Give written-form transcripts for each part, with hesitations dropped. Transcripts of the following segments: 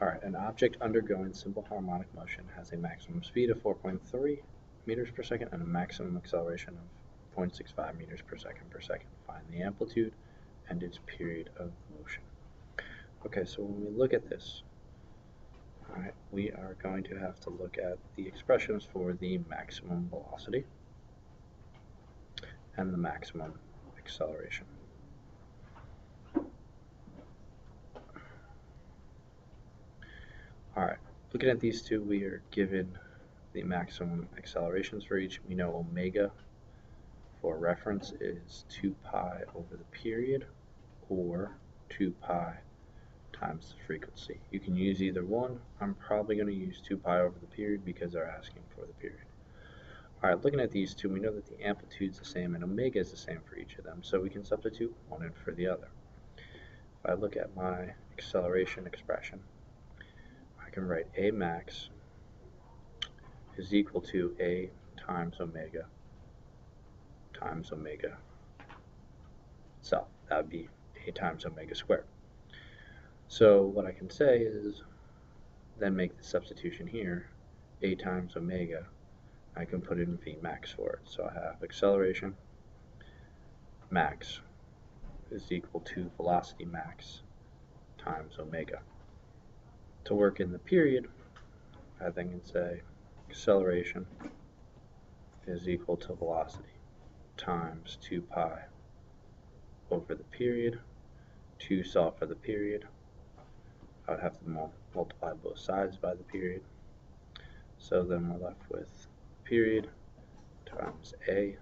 Alright, an object undergoing simple harmonic motion has a maximum speed of 4.3 meters per second and a maximum acceleration of 0.65 meters per second. Find the amplitude and its period of motion. Okay, so when we look at this, alright, we are going to have to look at the expressions for the maximum velocity and the maximum acceleration. Alright, looking at these two, we are given the maximum accelerations for each. We know omega, for reference, is 2 pi over the period, or 2 pi times the frequency. You can use either one. I'm probably going to use 2 pi over the period because they're asking for the period. Alright, looking at these two, we know that the amplitude is the same and omega is the same for each of them, so we can substitute one in for the other. If I look at my acceleration expression, I can write A max is equal to A times omega itself. That would be A times omega squared. So what I can say is, then make the substitution here, A times omega, I can put in V max for it. So I have acceleration max is equal to velocity max times omega. To work in the period, I then can say acceleration is equal to velocity times 2 pi over the period. To solve for the period, I would have to multiply both sides by the period. So then we're left with period times A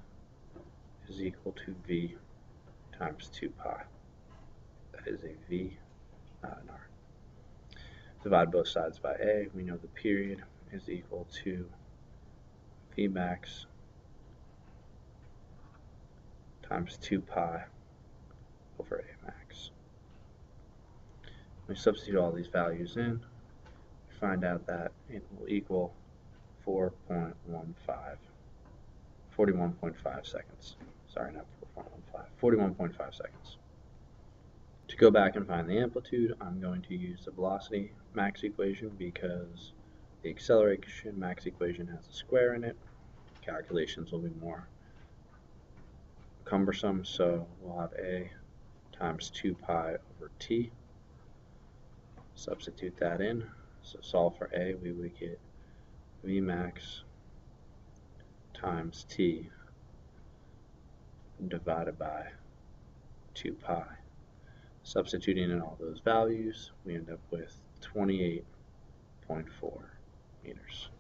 is equal to V times 2 pi. That is a V, not an R. Divide both sides by A. We know the period is equal to V max times 2 pi over A max. We substitute all these values in. We find out that it will equal 41.5 seconds. Sorry, not 4.15, 41.5 seconds. To go back and find the amplitude, I'm going to use the velocity max equation because the acceleration max equation has a square in it. Calculations will be more cumbersome, so we'll have A times 2 pi over t. Substitute that in. So solve for A, we would get V max times t divided by 2 pi. Substituting in all those values, we end up with 28.4 meters.